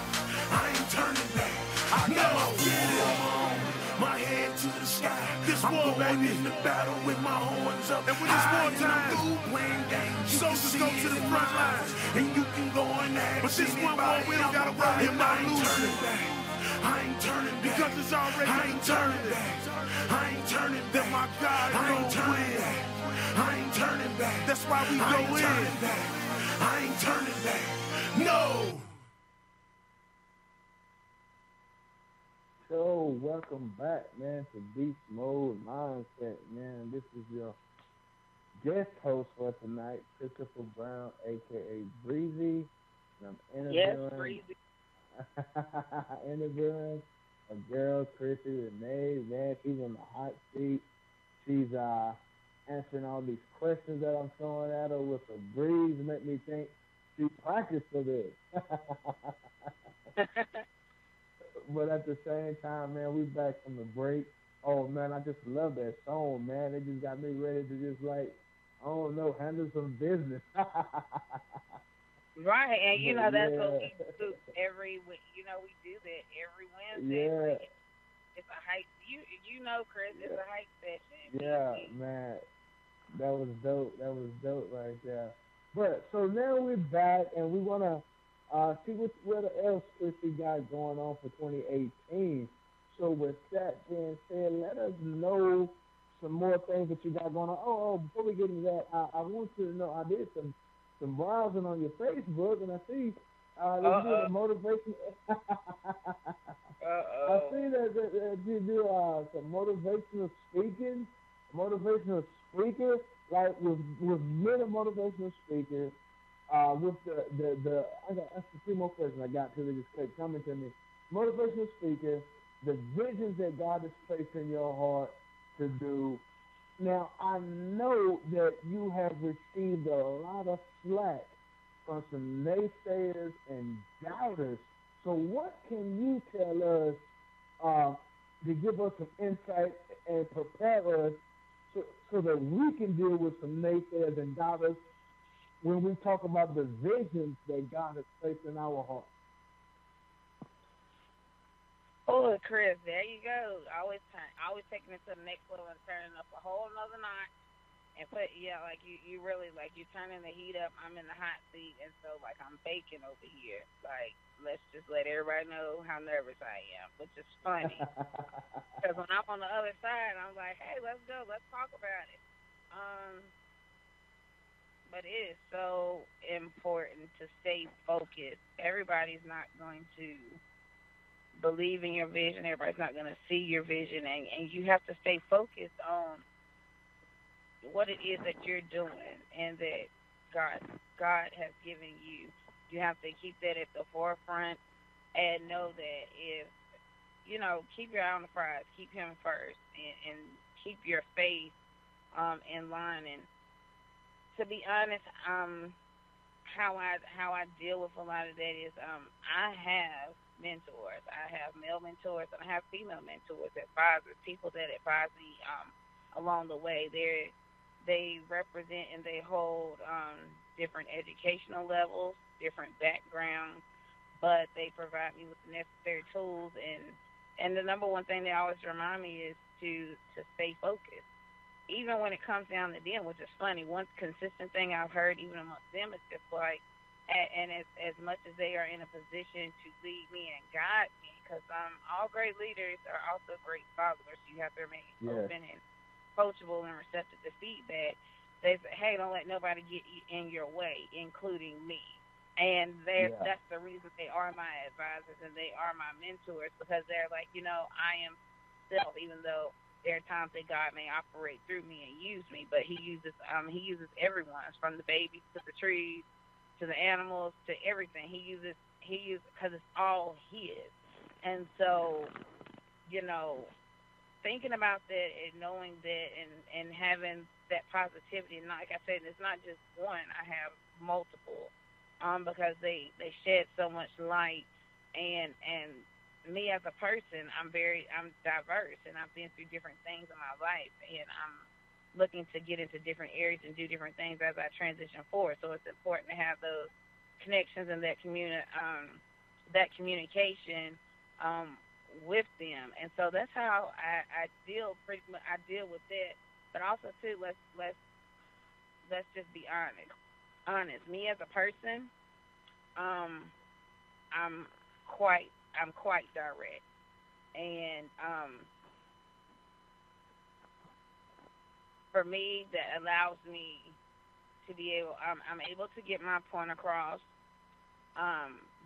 Speaker 4: I ain't turning back. I got my food on, my head to the sky. This war, baby, in the battle with my horns up. And when it's war time, through playing games, soldiers go to the front lines, and you can go and ask. But this one war, we don't gotta worry about losing. I ain't turning back. Because it's already I ain't turning back. I ain't turning back. That my God I ain't turning back. I ain't turning back. That's why we go in. I ain't turning back. No.
Speaker 3: So, welcome back, man, to Beast Mode Mindset, man. This is your guest host for tonight, Christopher Brown, a.k.a. Breezy. And I'm interviewing, interviewing a girl, Chrissy Renee, man. She's on the hot seat. She's answering all these questions that I'm throwing at her with a breeze. Make me think she practiced for this. But at the same time, man, we back from the break. Oh, man, I just love that song, man. It just got me ready to just, like, I don't know, handle some business.
Speaker 2: Right, and, you know, that's what we do we do that every Wednesday.
Speaker 3: Yeah.
Speaker 2: Like, it's a hype. You know, Chris, it's a hype session.
Speaker 3: Yeah, man. That was dope. That was dope right there. But, so now we're back, and we want to see what else Chrissy got going on for 2018. So with that being said, let us know some more things that you got going on. Oh, before we get into that, I want you to know I did some browsing on your Facebook, and I see you do a motivation. I see that you do some motivational speaking, like with many motivational speakers. With I got that's the 2 more questions I got because they just kept coming to me. Motivational speaker, the visions that God has placed in your heart to do. Now, I know that you have received a lot of slack from some naysayers and doubters. So what can you tell us to give us some insight and prepare us so that we can deal with some naysayers and doubters when we talk about the visions that God has placed in our hearts?
Speaker 2: Oh, Chris, there you go. Always taking it to the next level and turning up a whole nother notch. And put, yeah, like you really, like, you turning the heat up, I'm in the hot seat, and so, like, I'm baking over here. Like, let's just let everybody know how nervous I am, which is funny. Because when I'm on the other side, I'm like, hey, let's go, let's talk about it. But it is so important to stay focused. Everybody's not going to believe in your vision. Everybody's not going to see your vision, and you have to stay focused on what it is that you're doing and that God has given you. You have to keep that at the forefront and know that if, keep your eye on the prize, keep him first, and keep your faith in line. And to be honest, how I deal with a lot of that is I have mentors. I have male mentors and I have female mentors, advisors, people that advise me along the way. They represent and they hold different educational levels, different backgrounds, but they provide me with the necessary tools. And the number one thing they always remind me is to stay focused, even when it comes down to them, which is funny. One consistent thing I've heard even amongst them is just like, and as much as they are in a position to lead me and guide me, because all great leaders are also great followers. You have to remain open and coachable and receptive to feedback. They say, hey, don't let nobody get in your way, including me. And that's the reason they are my advisors and they are my mentors, because they're like, I am self, even though there are times that God may operate through me and use me, but he uses everyone, from the babies to the trees to the animals to everything. He uses because it's all his. And so, thinking about that and knowing that and having that positivity, and like I said, it's not just one. I have multiple, because they shed so much light, and me as a person, I'm diverse, and I've been through different things in my life, and I'm looking to get into different areas and do different things as I transition forward. So it's important to have those connections and that communication with them. And so that's how I deal with that. But also too, let's just be honest. Me as a person, I'm quite direct, and for me, that allows me to be able. I'm able to get my point across.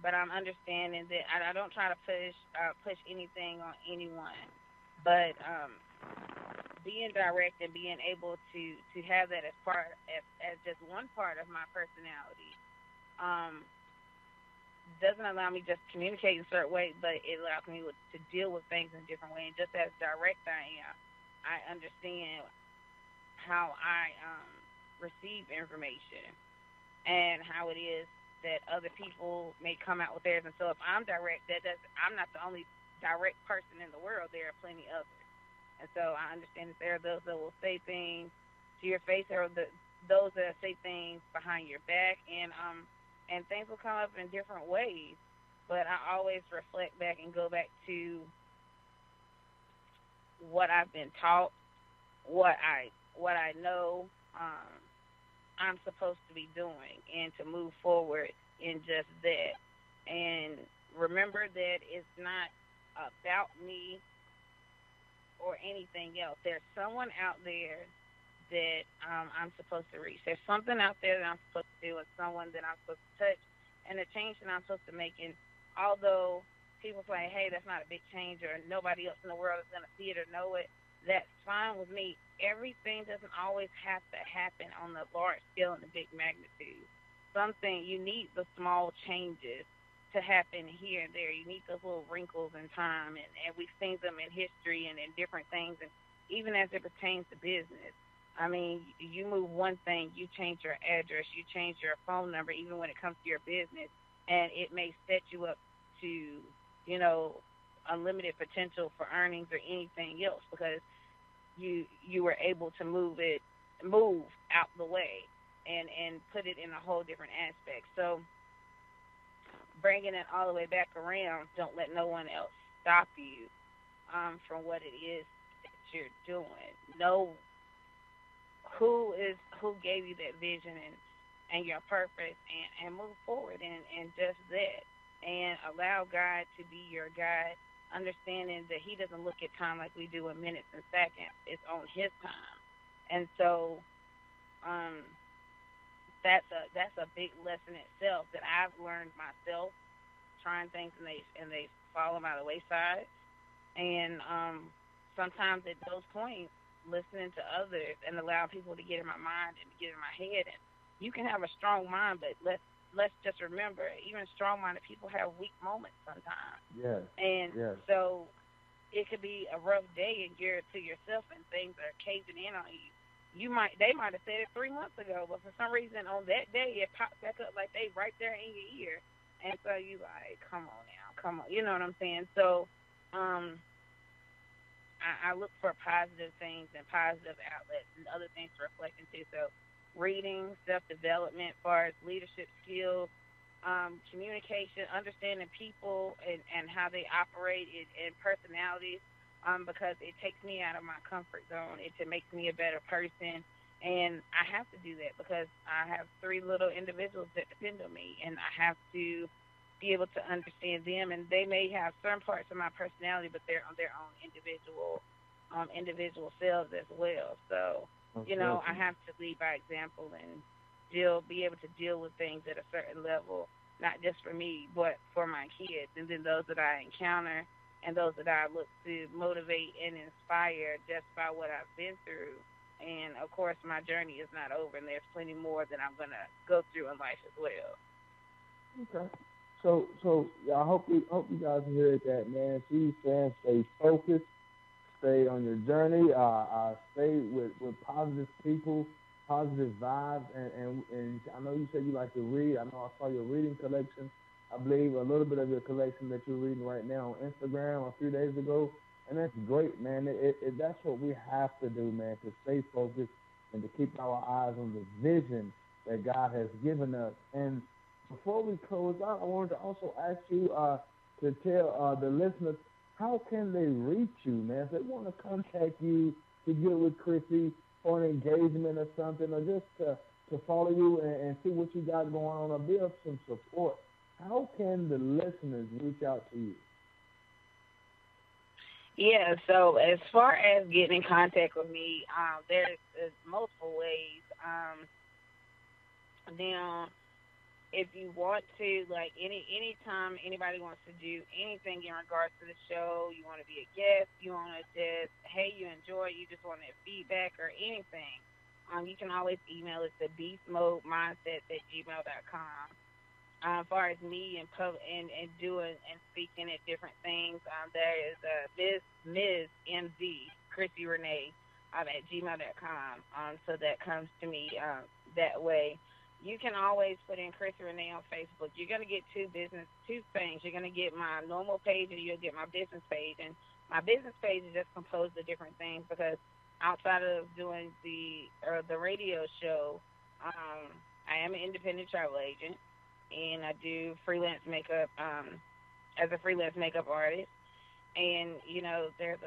Speaker 2: But I'm understanding that I don't try to push anything on anyone. But being direct and being able to have that as just one part of my personality doesn't allow me just to communicate in a certain way, but it allows me to deal with things in a different way. And just as direct I am, I understand how I receive information and how it is that other people may come out with theirs. And so if I'm direct, I'm not the only direct person in the world. There are plenty others. And so I understand that there are those that will say things to your face, or those that say things behind your back, and things will come up in different ways. But I always reflect back and go back to what I've been taught, what I know I'm supposed to be doing, and to move forward in just that. And remember that it's not about me or anything else. There's someone out there that I'm supposed to reach. There's something out there that I'm supposed to do, and someone that I'm supposed to touch, and a change that I'm supposed to make. And although people say, hey, that's not a big change, or nobody else in the world is going to see it or know it, that's fine with me. Everything doesn't always have to happen on the large scale and the big magnitude. You need the small changes to happen here and there. You need those little wrinkles in time, and we've seen them in history and in different things, and even as it pertains to business. I mean, you move one thing, you change your address, you change your phone number, even when it comes to your business, and it may set you up to, unlimited potential for earnings or anything else, because you were able to move out the way and put it in a whole different aspect. So bringing it all the way back around, don't let no one else stop you from what it is that you're doing. Know who gave you that vision and your purpose, and move forward and just that, and allow God to be your guide, understanding that He doesn't look at time like we do in minutes and seconds. It's on His time. And so that's a big lesson itself that I've learned myself, trying things and they fall by the wayside. And sometimes at those points, listening to others and allowing people to get in my mind and to get in my head. And you can have a strong mind, but let's just remember, even strong-minded people have weak moments sometimes.
Speaker 3: Yes.
Speaker 2: And
Speaker 3: yes.
Speaker 2: so it could be a rough day and you're to yourself and things are caving in on you. They might have said it 3 months ago, but for some reason on that day it pops back up like they right there in your ear. And so you like, come on now, come on. You know what I'm saying? So I look for positive things and positive outlets and other things to reflect into. So reading, self-development, as far as leadership skills, communication, understanding people and how they operate and personalities, because it takes me out of my comfort zone. It makes me a better person. And I have to do that because I have 3 little individuals that depend on me, and I have to be able to understand them. And they may have certain parts of my personality, but they're on their own individual selves as well. So, you know, I have to lead by example and be able to deal with things at a certain level, not just for me, but for my kids, and then those that I encounter and those that I look to motivate and inspire just by what I've been through. And, of course, my journey is not over, and there's plenty more that I'm going to go through in life as well.
Speaker 3: Okay. So I hope you guys heard that, man. She's saying stay focused, stay on your journey, stay with positive people, positive vibes, and I know you said you like to read. I know I saw your reading collection. I believe a little bit of your collection that you're reading right now on Instagram a few days ago, and that's great, man. That's what we have to do, man, to stay focused and to keep our eyes on the vision that God has given us. And before we close out, I wanted to also ask you to tell the listeners, how can they reach you, man? If they want to contact you to get with Chrissy for an engagement or something, or just to follow you and see what you got going on, or be of some support, how can the listeners reach out to you?
Speaker 2: Yeah, so as far as getting in contact with me, there's multiple ways. Now, if you want to, like, anytime anybody wants to do anything in regards to the show, you want to be a guest, you want to just, hey, you enjoy it, you just want to feedback or anything, you can always email us at beastmodemindset@gmail.com. As far as me and doing and speaking at different things, there is Ms. MZ, Chrissy Renee, at gmail.com. So that comes to me that way. You can always put in Chrissy Renee on Facebook. You're going to get two things. You're going to get my normal page and you'll get my business page. And my business page is just composed of different things because outside of doing the radio show, I am an independent travel agent. And I do freelance makeup as a freelance makeup artist. And, you know, there's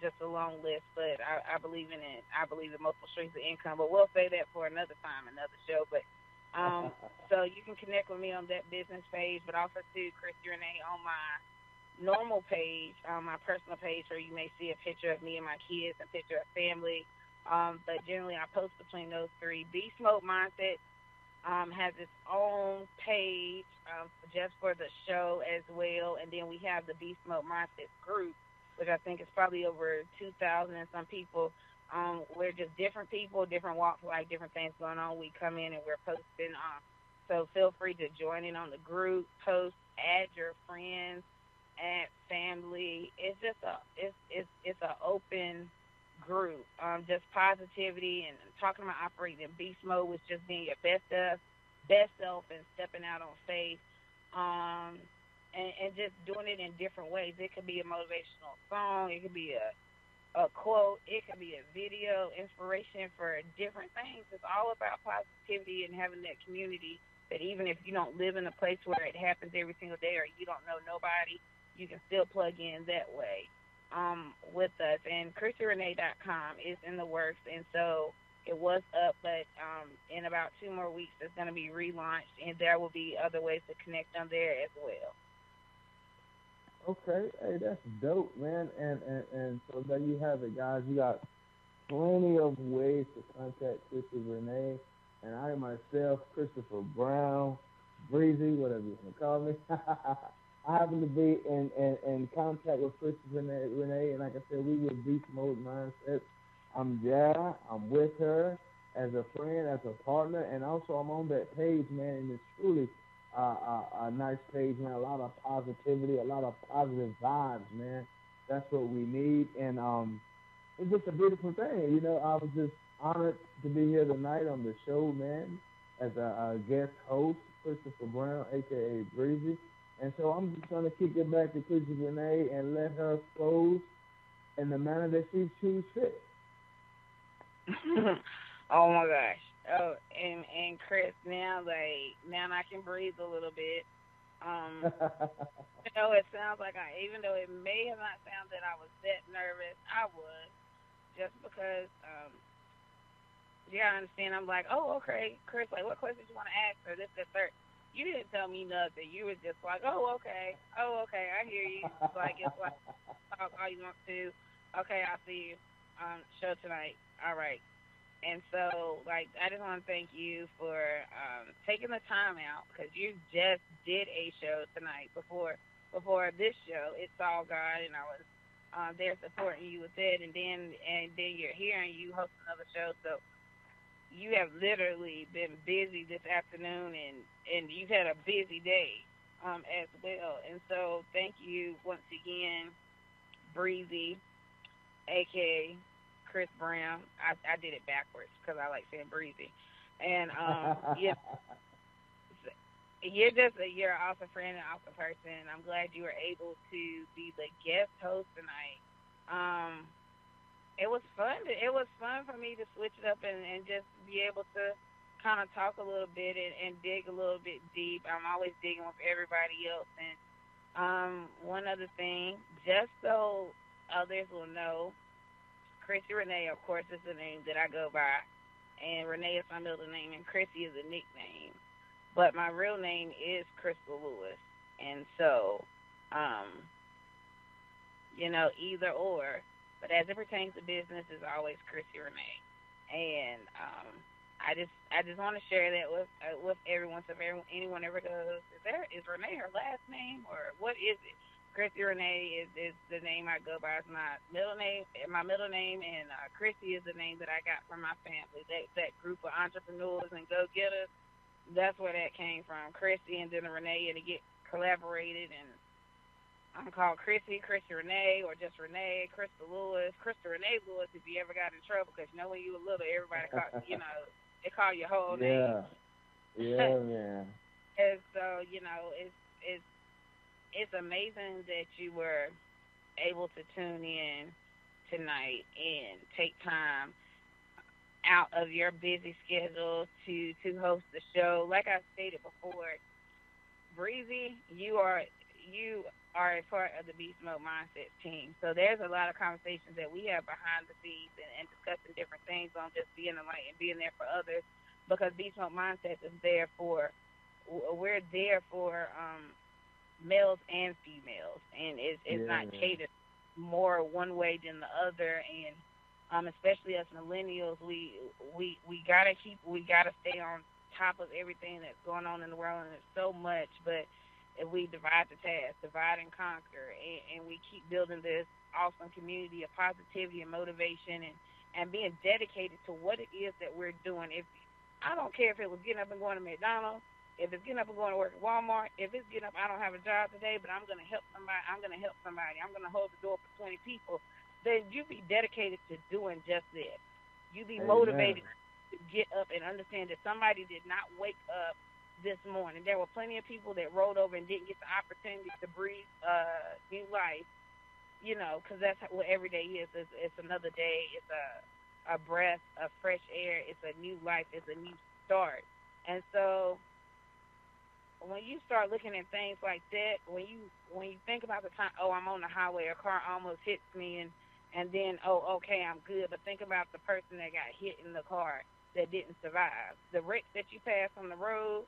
Speaker 2: just a long list, but I believe in it. I believe in multiple streams of income, but we'll say that for another time, another show. But so you can connect with me on that business page, but also to Chrissy Renee on my normal page, my personal page, where you may see a picture of me and my kids and a picture of family. But generally I post between those 3. Beast Mode Mindset has its own page just for the show as well. And then we have the Beast Mode Mindset group, which I think is probably over 2,000 and some people. We're just different people, different walks of life, different things going on. We come in and we're posting. So feel free to join in on the group, post, add your friends, add family. It's just it's an open group, just positivity and talking about operating in beast mode, which just being your best self and stepping out on faith, and just doing it in different ways. It could be a motivational song, it could be a quote, it could be a video, inspiration for different things. It's all about positivity and having that community that even if you don't live in a place where it happens every single day or you don't know nobody, you can still plug in that way with us. And ChrissyRenee.com is in the works, and so It was up, but in about 2 more weeks, it's going to be relaunched, and there will be other ways to connect on there as well.
Speaker 3: Okay, hey, that's dope, man. And so there you have it, guys. You got plenty of ways to contact Chrissy Renee, and I myself, Christopher Brown, Breezy, whatever you want to call me. I happen to be in contact with Chrissy Renee, and like I said, we with Beast Mode Mindset. I'm there. I'm with her as a friend, as a partner, and also I'm on that page, man, and it's truly a nice page, man. A lot of positivity, a lot of positive vibes, man. That's what we need, and it's just a beautiful thing. You know, I was just honored to be here tonight on the show, man, as a guest host, Christopher Brown, a.k.a. Breezy. And so I'm just going to kick it back to Chrissy Renee and let her close in the manner that she chooses fit.
Speaker 2: Oh, my gosh. Oh, and Chris, now I can breathe a little bit. You know, it sounds like even though it may have not sounded that I was that nervous, I was, just because, you gotta understand, I'm like, oh, okay, Chris, like, what questions you want to ask her, this, that, third. You didn't tell me nothing. You were just like, oh, okay, I hear you. It's like, talk all you want to. Okay, I'll see you. Show tonight. All right. And so, like, I just want to thank you for taking the time out, because you just did a show tonight before this show. It's All God, and I was there supporting you with it, and then you're here and you host another show. So you have literally been busy this afternoon, and you've had a busy day as well. And so thank you once again, Breezy, a.k.a. Chris Brown. I did it backwards because I like saying Breezy. And you're an awesome friend and awesome person. I'm glad you were able to be the guest host tonight. It was fun. It was fun for me to switch it up and just be able to kind of talk a little bit and dig a little bit deep. I'm always digging with everybody else. And one other thing, just so others will know, Chrissy Renee, of course, is the name that I go by, and Renee is my middle name, and Chrissy is a nickname. But my real name is Crystal Lewis, and so, you know, either or. But as it pertains to business, it's always Chrissy Renee, and I just want to share that with everyone. So if anyone ever goes, is Renee her last name, or what is it? Chrissy Renee is the name I go by. It's my middle name, and Chrissy is the name that I got from my family. That group of entrepreneurs and go-getters, that's where that came from. Chrissy and then Renee, and it get collaborated, and I'm called Chrissy Renee, or just Renee, Crystal Lewis, Crystal Renee Lewis. If you ever got in trouble, because you know when you were little, everybody called, they call your whole name.
Speaker 3: Yeah, man.
Speaker 2: And so, it's amazing that you were able to tune in tonight and take time out of your busy schedule to host the show. Like I stated before, Breezy, you are a part of the Beast Mode Mindset team. So there's a lot of conversations that we have behind the scenes and discussing different things on just being a light and being there for others, because Beast Mode Mindset is we're there for males and females, and it's not catered more one way than the other. And especially us millennials, we gotta stay on top of everything that's going on in the world, and it's so much. But if we divide the task, divide and conquer, and we keep building this awesome community of positivity and motivation, and being dedicated to what it is that we're doing. I don't care if it was getting up and going to McDonald's, if it's getting up and going to work at Walmart, if it's getting up, I don't have a job today, but I'm going to help somebody. I'm going to hold the door for 20 people. Then you be dedicated to doing just that. You be motivated to get up and understand that somebody did not wake up this morning. There were plenty of people that rolled over and didn't get the opportunity to breathe new life, because that's what every day is. It's another day. It's a breath of fresh air. It's a new life. It's a new start. And so when you start looking at things like that, when you think about the time, I'm on the highway, a car almost hits me, and and then, oh, okay, I'm good. But think about the person that got hit in the car that didn't survive. The wrecks that you pass on the road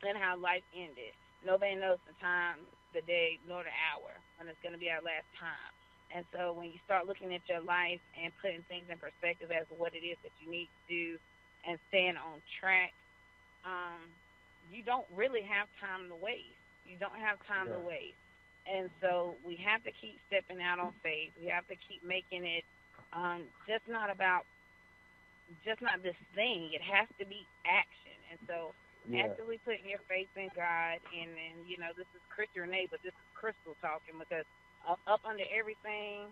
Speaker 2: and how life ended. Nobody knows the time, the day, nor the hour when it's going to be our last time. And so when you start looking at your life and putting things in perspective as to what it is that you need to do and staying on track, you don't really have time to waste. You don't have time to waste. And so we have to keep stepping out on faith. We have to keep making it just not this thing. It has to be action. And so actively putting your faith in God. And then, you know, this is Christy Renee, but this is Crystal talking, because up under everything,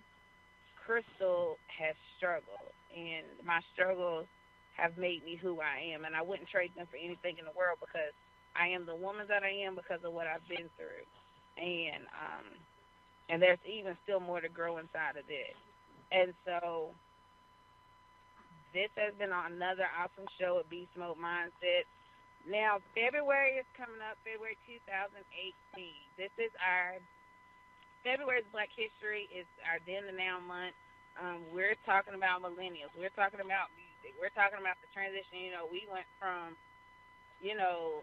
Speaker 2: Crystal has struggled. And my struggles have made me who I am. And I wouldn't trade them for anything in the world, because I am the woman that I am because of what I've been through. And there's even still more to grow inside of this. And so this has been another awesome show at Beast Mode Mindset. Now, February is coming up, February 2018. This is February's Black History. Is our Then and Now month. We're talking about millennials. We're talking about music. We're talking about the transition. You know, we went from, you know,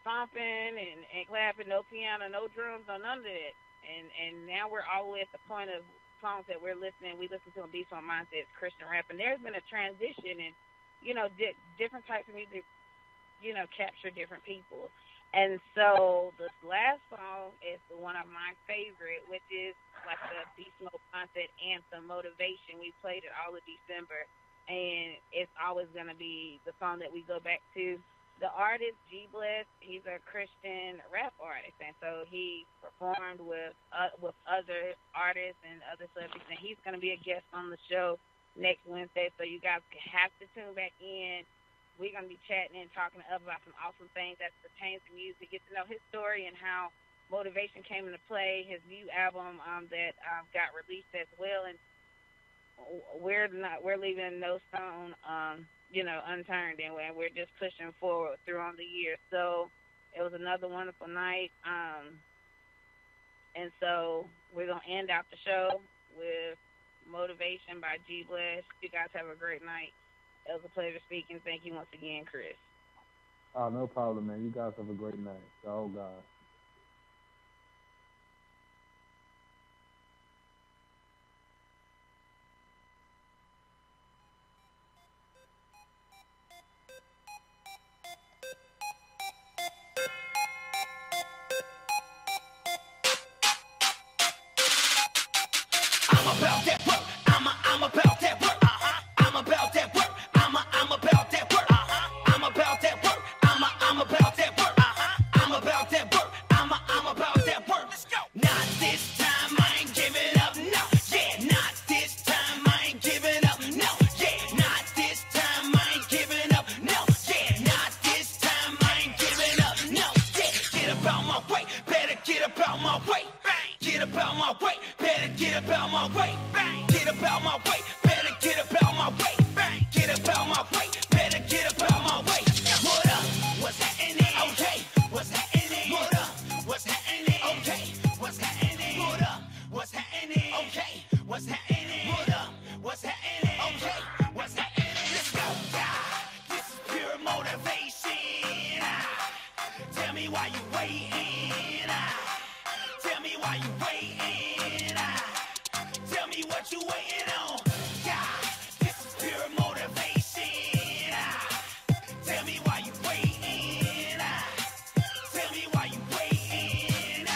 Speaker 2: stomping and clapping, no piano, no drums, no none of that. And now we're all the way at the point of songs that we listen to on Beast Mode Mindset, Christian rap. And there's been a transition, and, you know, different types of music, you know, capture different people. And so this last song is one of my favorite, which is like the Beast Mode Mindset anthem, Motivation. We played it all of December, and it's always going to be the song that we go back to. The artist, G Bless, he's a Christian rap artist, and so he performed with other artists and other celebrities, and he's going to be a guest on the show next Wednesday, so you guys have to tune back in. We're going to be chatting and talking about some awesome things that pertain to music, get to know his story and how motivation came into play, his new album that got released as well, and we're leaving no stone you know, unturned, and we're just pushing forward through on the year. So it was another wonderful night. And so we're going to end out the show with Motivation by G Bless. You guys have a great night. It was a pleasure speaking. Thank you once again, Chris.
Speaker 3: Oh, no problem, man. You guys have a great night. Oh, God.
Speaker 4: I'm about that work. I'm about that work. I'm about that work. I'm about that work. I'm about that work. I'm about that work. I'm about that work. I'm about that work. Let's go. Not this time, I ain't giving up. No, yeah. Not this time, I ain't giving up. No, yeah. Not this time, I ain't giving up. No, yeah. Not this time, I ain't giving up. No, yeah. Get up out my way. Better get up out my way. Get up out my way. Better get up out my way. Get up out my way. Better get up out my way. Get up out my way. Better get up out my way. What up? What's happening? Okay. What's happening? What up? What's happening? Okay. What's happening? What up? What's happening? Okay. What's happening? What up? What's happening? Okay. What's happening? Let's go. This is pure motivation. Tell me why you waiting. Tell me why you waiting. Tell me what you waiting on. God, this is pure motivation. Tell me why you waiting. Tell me why you waiting.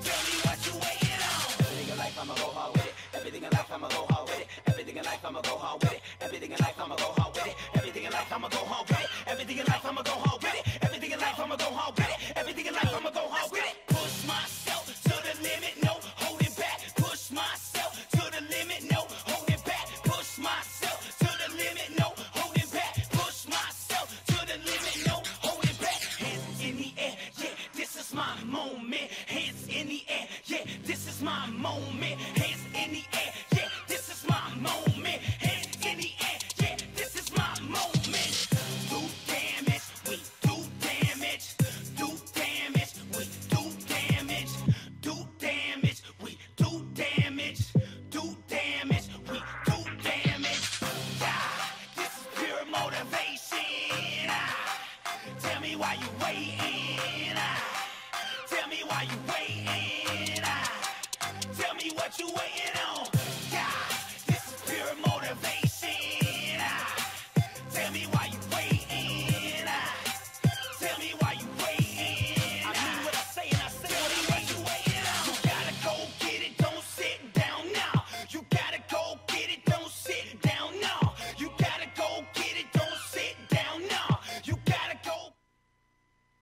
Speaker 4: Tell me what you waiting on. Everything in life, I'ma go hard with it. Everything in life, I'ma go hard with it. Everything in life, I'ma go hard with it. Everything in life, I'ma go hard with it. Everything in life, I'ma go hard with it. Everything in life, I'ma go hard with it. Everything in life, I'ma go hard with it. Everything in life, I'ma go hard with it. Push myself to the limit, no holding back. Push myself to the limit, no holding back. Push myself to the limit, no holding back. Push myself to the limit, no holding back. Hands in the air, yeah, this is my moment. Hands in the air, yeah, this is my moment. Hands in the air, yeah, this is my moment. Hands in the air, yeah, this is my moment. what you waiting on?